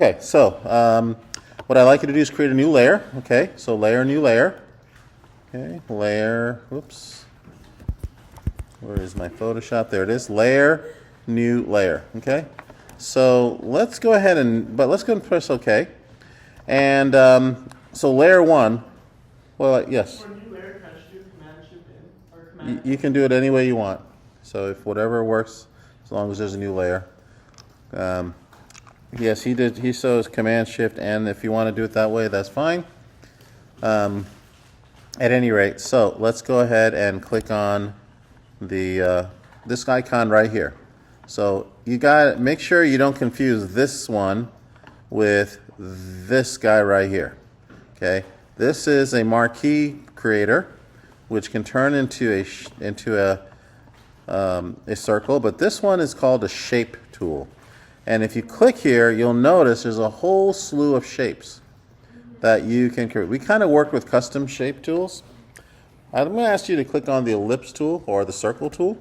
Okay, so what I'd like you to do is create a new layer. Okay, so layer, new layer. Okay, layer, whoops. Where is my Photoshop? There it is. Layer, new layer. Okay, so let's go ahead and, let's go and press OK. And so layer 1, well, yes. For a new layer, can I just do Command Shift in or Command? You can do it any way you want. So if whatever works, as long as there's a new layer. Yes, he did. He shows Command Shift N. If you want to do it that way, that's fine. At any rate, so let's go ahead and click on the this icon right here. So you got to make sure you don't confuse this one with this guy right here. Okay, this is a marquee creator, which can turn into a circle, but this one is called a shape tool. And if you click here, you'll notice there's a whole slew of shapes that you can create. We kind of work with custom shape tools. I'm going to ask you to click on the ellipse tool or the circle tool.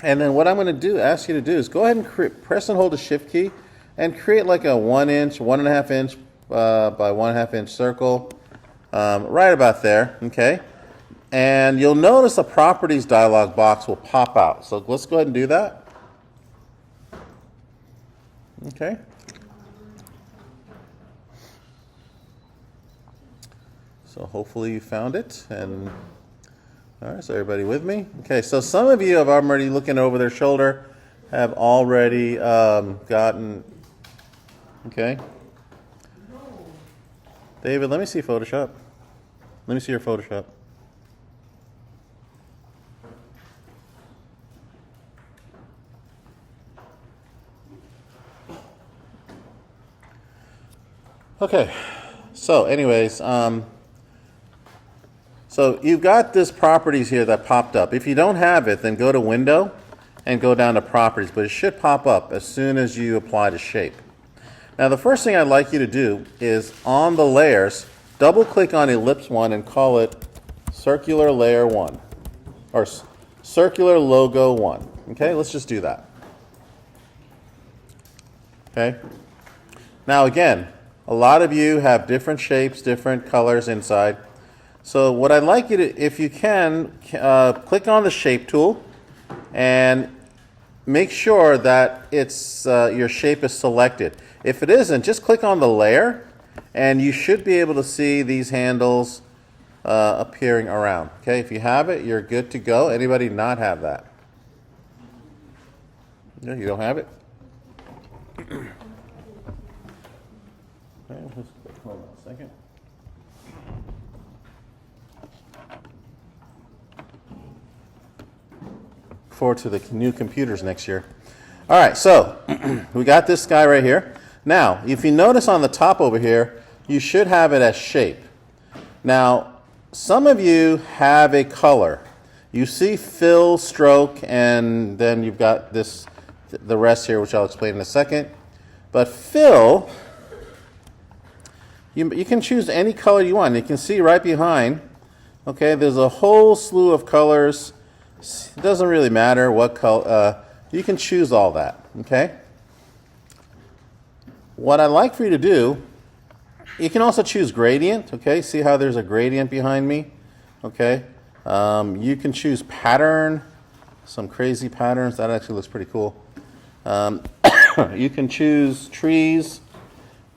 And then what I'm going to ask you to do is go ahead and press and hold the shift key and create like a 1 inch, 1.5 inch by 1.5 inch circle right about there. Okay. And you'll notice a properties dialog box will pop out. So let's go ahead and do that. Okay. So hopefully you found it. And all right, so everybody with me? Okay, so some of you have already looking over their shoulder, have already gotten, okay. David, let me see Photoshop. Let me see your Photoshop. Okay, so anyways, so you've got this properties here that popped up. If you don't have it, then go to Window and go down to Properties, but it should pop up as soon as you apply the shape. Now the first thing I'd like you to do is on the layers, double click on Ellipse 1 and call it Circular Layer 1 or Circular Logo 1. Okay, let's just do that. Okay. Now again, a lot of you have different shapes, different colors inside. So what I'd like you to, if you can, click on the shape tool and make sure that it's your shape is selected. If it isn't, just click on the layer and you should be able to see these handles appearing around. Okay, if you have it, you're good to go. Anybody not have that? No, you don't have it? Okay, hold on a second. Forward to the new computers next year. All right, so we got this guy right here. Now, if you notice on the top over here, you should have it as shape. Now, some of you have a color. You see fill, stroke, and then you've got this, the rest here, which I'll explain in a second. But fill, you can choose any color you want. You can see right behind, okay, there's a whole slew of colors. It doesn't really matter what color, you can choose all that, okay? What I'd like for you to do, you can also choose gradient, okay? See how there's a gradient behind me, okay? You can choose pattern, some crazy patterns. That actually looks pretty cool. You can choose trees.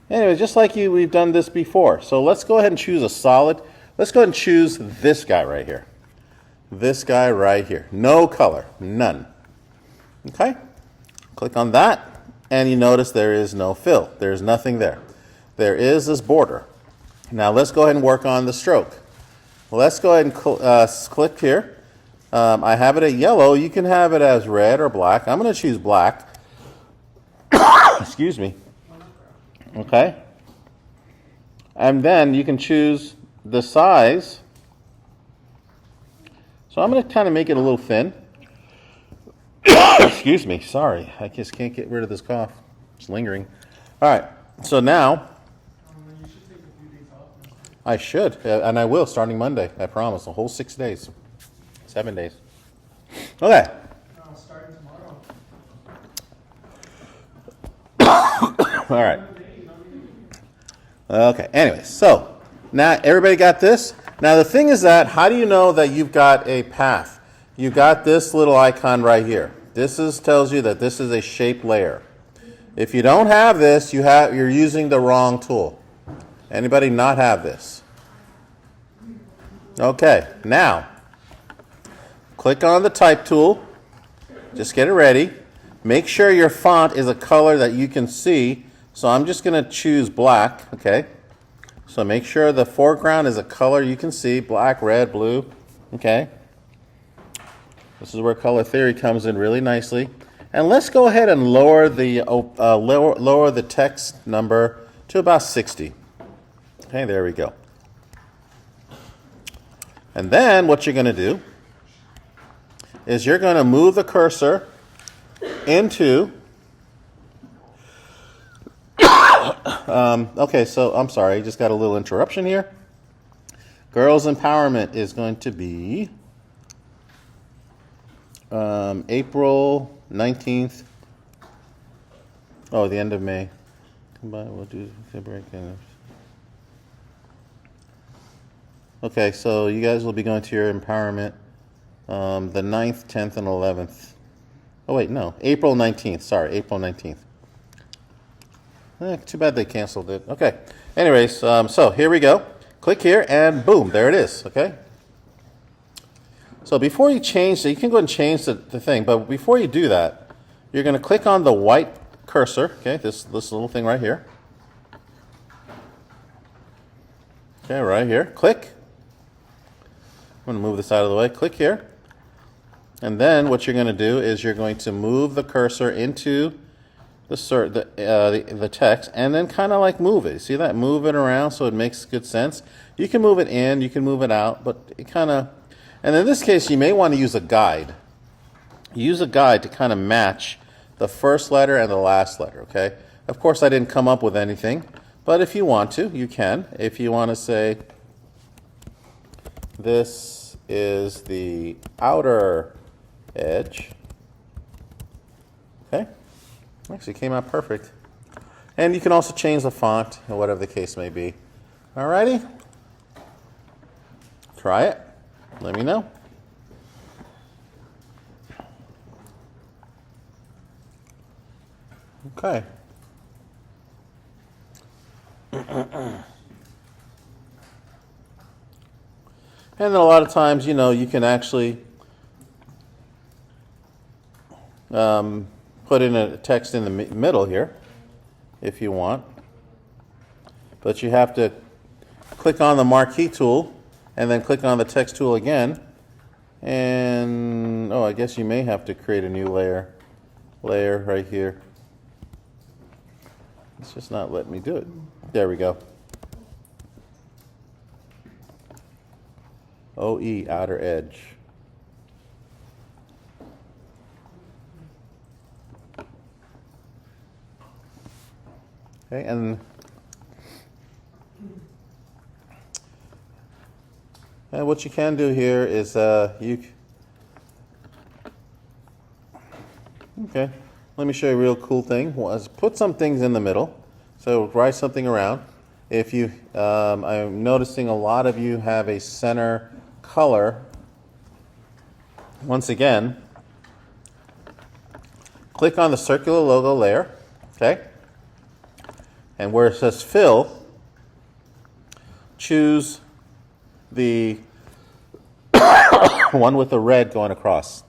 Anyway, just like we've done this before. So let's go ahead and choose a solid. Let's go ahead and choose this guy right here. This guy right here. No color, none. Okay? Click on that, and you notice there is no fill. There's nothing there. There is this border. Now let's go ahead and work on the stroke. Let's go ahead and click here. I have it at yellow. You can have it as red or black. I'm going to choose black. Excuse me. Okay? And then you can choose the size. So I'm going to kind of make it a little thin. Excuse me, sorry. I just can't get rid of this cough. It's lingering. All right, so now. You should take a few days off. I should, and I will starting Monday. I promise, a whole 6 days. 7 days. Okay. Starting tomorrow. All right. Okay, anyway, so now everybody got this? Now the thing is that, how do you know that you've got a path? You got this little icon right here. Tells you that this is a shape layer. If you don't have this, you're using the wrong tool. Anybody not have this? Okay, now click on the type tool. Just get it ready. Make sure your font is a color that you can see. So I'm just going to choose black, okay? So make sure the foreground is a color you can see, black, red, blue, okay? This is where color theory comes in really nicely. And let's go ahead and lower the text number to about 60. Okay, there we go. And then what you're going to do is you're going to move the cursor into... okay, so I'm sorry, I just got a little interruption here. Girls Empowerment is going to be April 19th. Oh, the end of May. We'll do the break. Okay, so you guys will be going to your empowerment the 9th, 10th, and 11th. Oh, wait, no. April 19th. Sorry, April 19th. Too bad they canceled it. Okay. Anyways, so here we go. Click here, and boom, there it is. Okay. So before you change, so you can go and change the thing, but before you do that, you're going to click on the white cursor. Okay, this little thing right here. Okay, right here. Click. I'm going to move this out of the way. Click here. And then what you're going to do is you're going to move the cursor into the text, and then kind of like move it. See that? Move it around so it makes good sense. You can move it in, you can move it out, but it kind of... And in this case, you may want to use a guide. Use a guide to kind of match the first letter and the last letter, okay? Of course, I didn't come up with anything, but if you want to, you can. If you want to say, this is the outer edge, okay? Actually came out perfect. And you can also change the font or whatever the case may be. Alrighty? Try it. Let me know. Okay. And then a lot of times, you can actually put in a text in the middle here if you want. But you have to click on the marquee tool and then click on the text tool again. And, I guess you may have to create a new layer right here. It's just not letting me do it. There we go. OE, outer edge. Okay, and what you can do here is okay, let me show you a real cool thing. Put some things in the middle. So write something around. If you, I'm noticing a lot of you have a center color. Once again, click on the circular logo layer, okay? And where it says fill, choose the one with the red going across.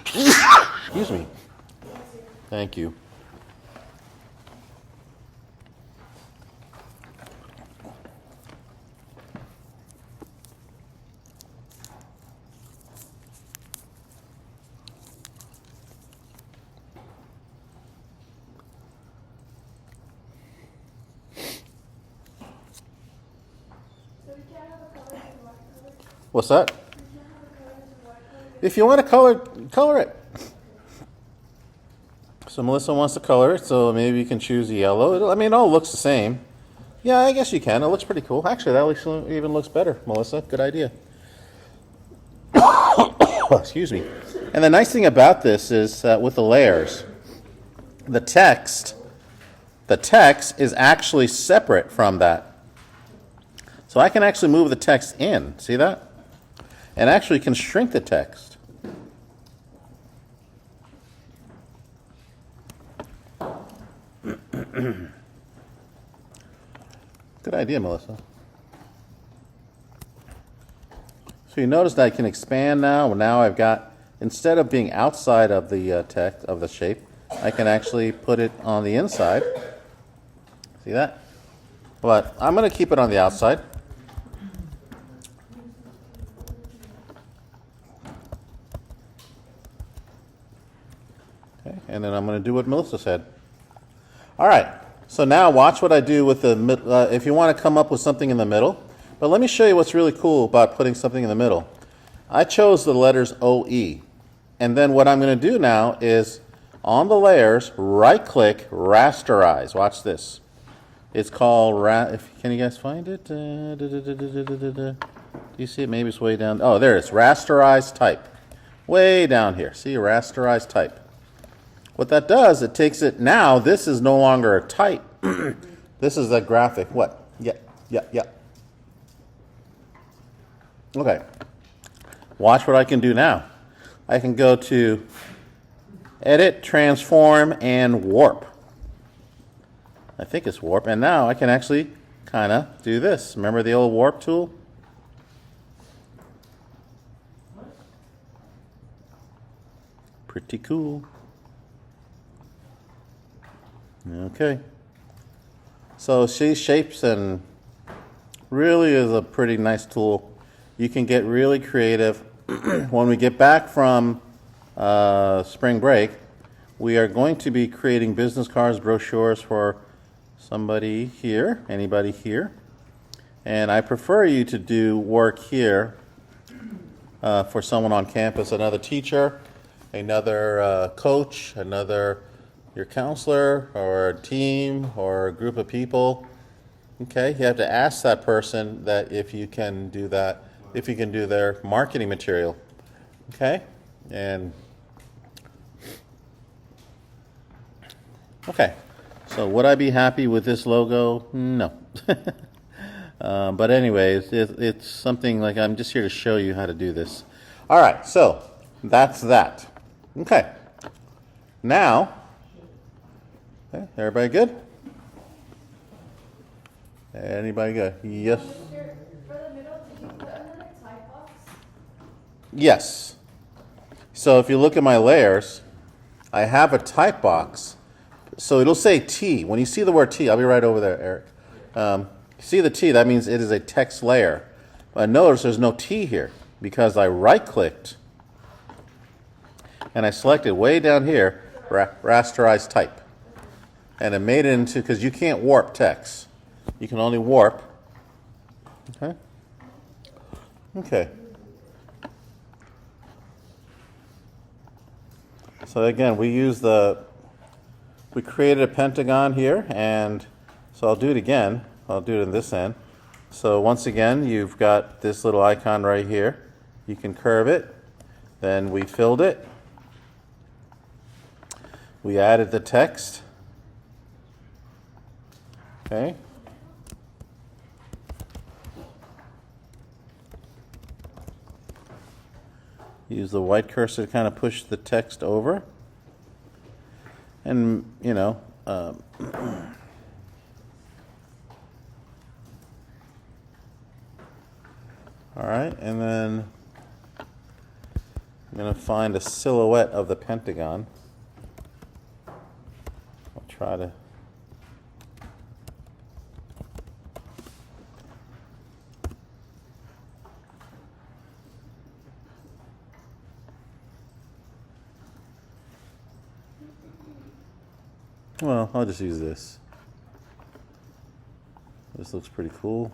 Excuse me. Thank you. What's that? If you want to color it. So Melissa wants to color it, so maybe you can choose yellow. It all looks the same. Yeah, I guess you can. It looks pretty cool. Actually, that even looks better, Melissa. Good idea. Excuse me. And the nice thing about this is with the layers, the text is actually separate from that. So I can actually move the text in, see that? And actually can shrink the text. Good idea, Melissa. So you notice that I can expand now. Now I've got, instead of being outside of the text, of the shape, I can actually put it on the inside. See that? But I'm going to keep it on the outside. Okay, and then I'm going to do what Melissa said. All right, so now watch what I do with the, if you want to come up with something in the middle. But let me show you what's really cool about putting something in the middle. I chose the letters OE. And then what I'm going to do now is, on the layers, right-click, rasterize. Watch this. It's called, can you guys find it? Do you see it? Maybe it's way down. Oh, there it is. Rasterize type. Way down here. See, rasterize type. What that does, it takes it, now this is no longer a type. This is a graphic. What? Yeah. Okay. Watch what I can do now. I can go to Edit, Transform, and Warp. I think it's Warp. And now I can actually kind of do this. Remember the old Warp tool? Pretty cool. Okay. So see, shapes and really is a pretty nice tool. You can get really creative. When we get back from spring break, we are going to be creating business cards, brochures for somebody here, anybody here. And I prefer you to do work here for someone on campus, another teacher, another coach, your counselor, or a team, or a group of people. Okay, you have to ask that person that if you can do that, if you can do their marketing material. Okay, and okay, so would I be happy with this logo? No. But anyways, it's something like, I'm just here to show you how to do this. All right, so that's that. Okay, now, okay, everybody good? Anybody good? Yes. For the middle, did you put another type box? Yes. So if you look at my layers, I have a type box. So it'll say T. When you see the word T, I'll be right over there, Eric. See the T, that means it is a text layer. But notice there's no T here because I right-clicked and I selected way down here, rasterize type. And it made it into, because you can't warp text. You can only warp. Okay. Okay. So again, we created a pentagon here, and so I'll do it again. I'll do it in this end. So once again, you've got this little icon right here. You can curve it. Then we filled it. We added the text. Okay. Use the white cursor to kind of push the text over. And, you know, all right, and then I'm going to find a silhouette of the pentagon. I'll try to. Well, I'll just use this. This looks pretty cool.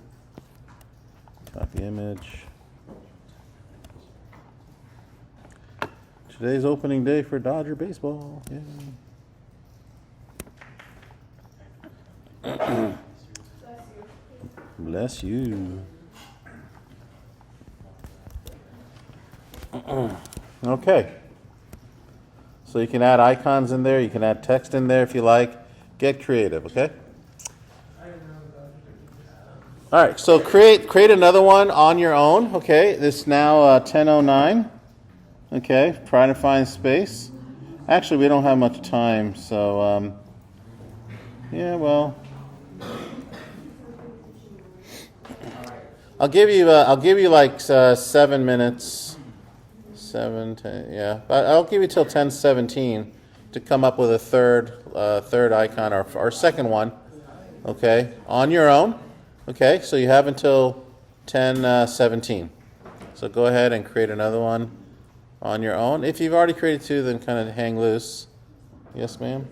Copy image. Today's opening day for Dodger baseball. Yeah. Bless you. Okay. So you can add icons in there. You can add text in there if you like. Get creative, okay? All right, so create another one on your own, okay? This is now 10:09, okay? Try to find space. Actually, we don't have much time, so yeah, well, I'll give you like 7 minutes, 10, yeah. But I'll give you till 10:17 to come up with a third icon or second one, okay? On your own, okay? So you have until 10:17. So go ahead and create another one on your own. If you've already created two, then kind of hang loose. Yes, ma'am.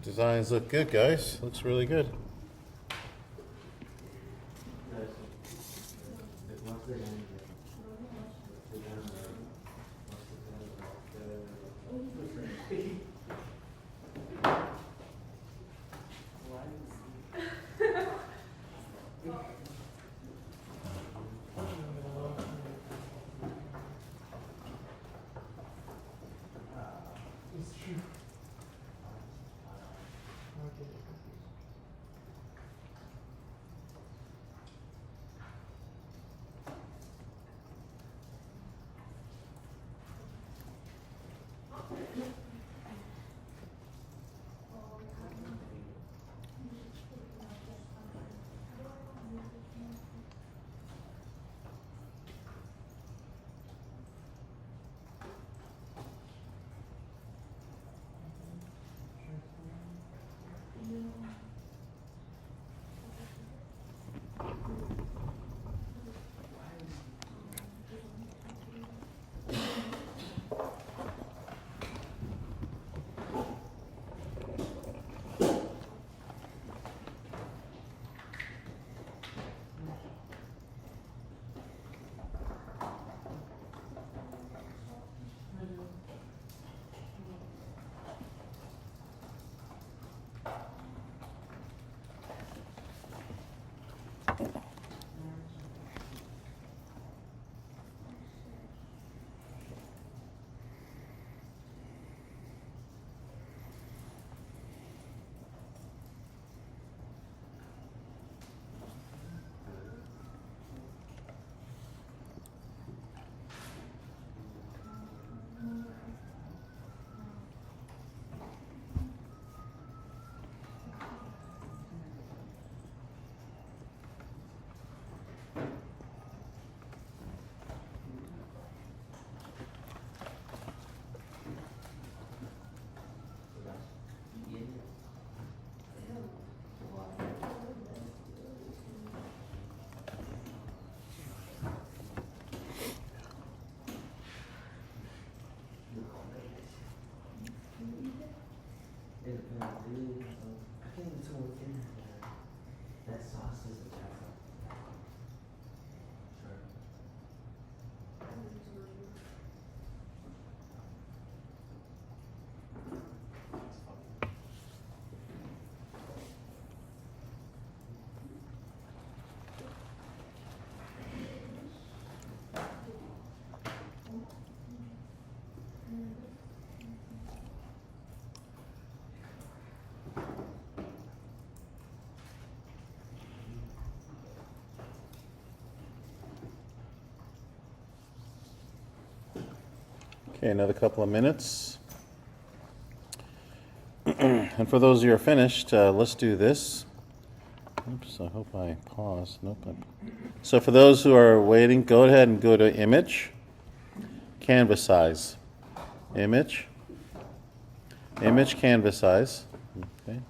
Designs look good, guys. Looks really good. Okay, another couple of minutes. And for those of you who are finished, let's do this. Oops, I hope I paused. Nope. So for those who are waiting, go ahead and go to Image, Canvas Size. Image, Canvas Size. Okay.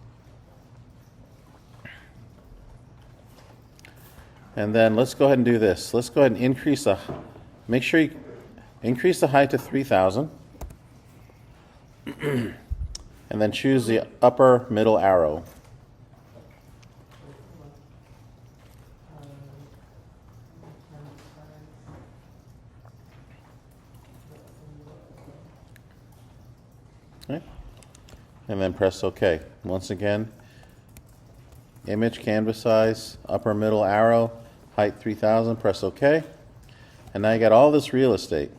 And then let's go ahead and do this. Let's go ahead and increase make sure you increase the height to 3,000. And then choose the upper middle arrow. Okay. And then press OK. Once again, image, canvas size, upper middle arrow, height 3,000, press OK. And now you got all this real estate.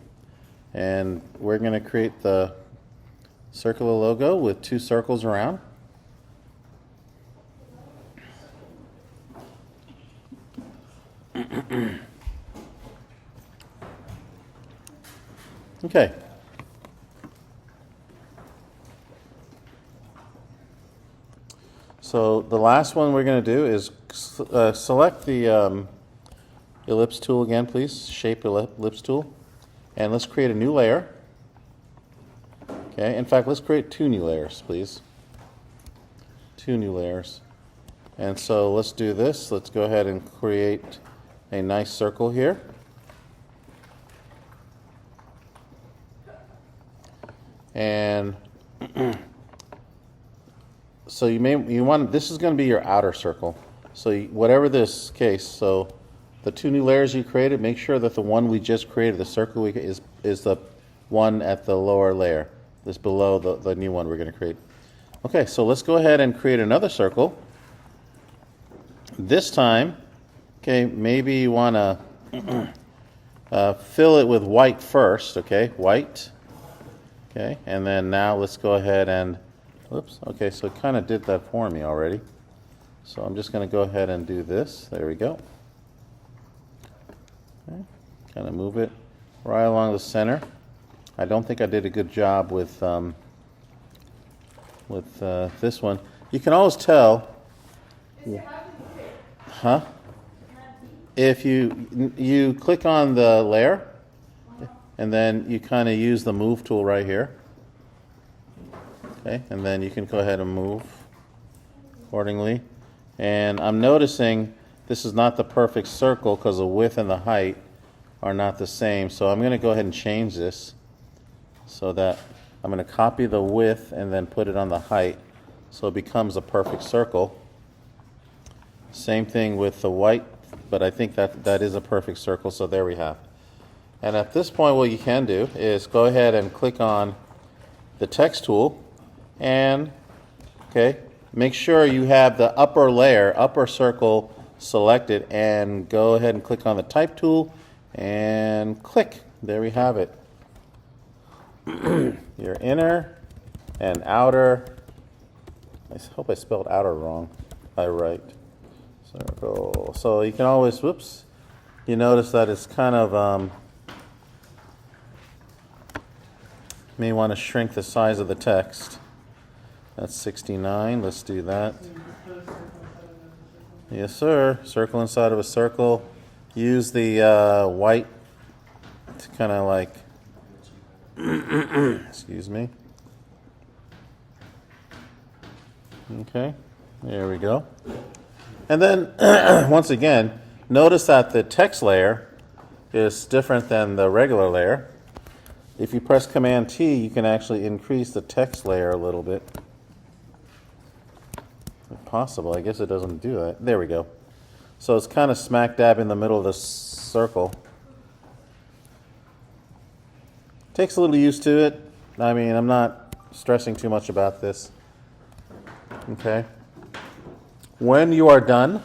And we're going to create the circular logo with 2 circles around. Okay. So the last one we're going to do is select the ellipse tool again, please. Shape ellipse tool. And let's create a new layer. Okay, in fact, let's create 2 new layers, please. 2 new layers. And so let's do this. Let's go ahead and create a nice circle here. And so this is going to be your outer circle. So whatever this case, so the 2 new layers you created, make sure that the one we just created, the circle is the one at the lower layer. This below the new one we're going to create. Okay, so let's go ahead and create another circle. This time, okay, maybe you want to fill it with white first, okay, white. Okay, and then now let's go ahead and, oops, okay, so it kind of did that for me already. So I'm just going to go ahead and do this. There we go. Okay, kind of move it right along the center. I don't think I did a good job with this one. You can always tell. Huh? If you click on the layer, and then you kind of use the move tool right here. Okay, and then you can go ahead and move accordingly. And I'm noticing this is not the perfect circle because the width and the height are not the same. So I'm going to go ahead and change this so that I'm going to copy the width and then put it on the height so it becomes a perfect circle. Same thing with the white, but I think that is a perfect circle, so there we have. And at this point, what you can do is go ahead and click on the text tool and, okay, make sure you have the upper layer, upper circle selected, and go ahead and click on the type tool and click. There we have it. Your inner and outer, I hope I spelled outer wrong. Right. Circle. So you can always, whoops, you notice that it's kind of, may want to shrink the size of the text. That's 69. Let's do that. Yes, sir. Circle inside of a circle. Use the white to kind of like, excuse me. Okay, there we go. And then, once again, notice that the text layer is different than the regular layer. If you press Command T, you can actually increase the text layer a little bit. If possible, I guess it doesn't do that. There we go. So it's kind of smack dab in the middle of the circle. Takes a little used to it. I mean, I'm not stressing too much about this. Okay. When you are done,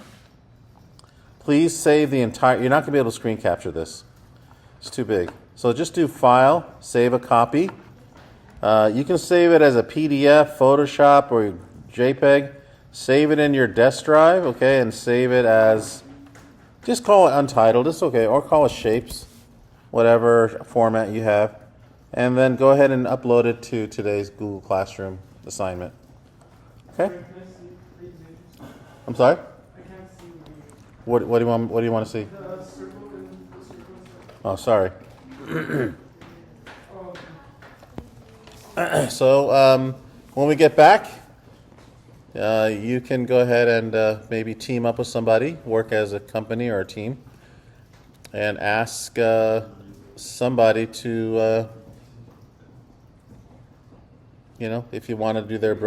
please save the entire, you're not going to be able to screen capture this. It's too big. So just do File, Save a Copy. You can save it as a PDF, Photoshop, or JPEG. Save it in your desk drive, okay, and save it as, just call it Untitled, it's okay, or call it Shapes, whatever format you have. and then go ahead and upload it to today's Google Classroom assignment. Okay? Can I see the examples? I'm sorry? I can't see What do you want to see? the circle and the circle and stuff. Oh, sorry. Oh, So when we get back, you can go ahead and maybe team up with somebody, work as a company or a team, and ask somebody to, if you want to do their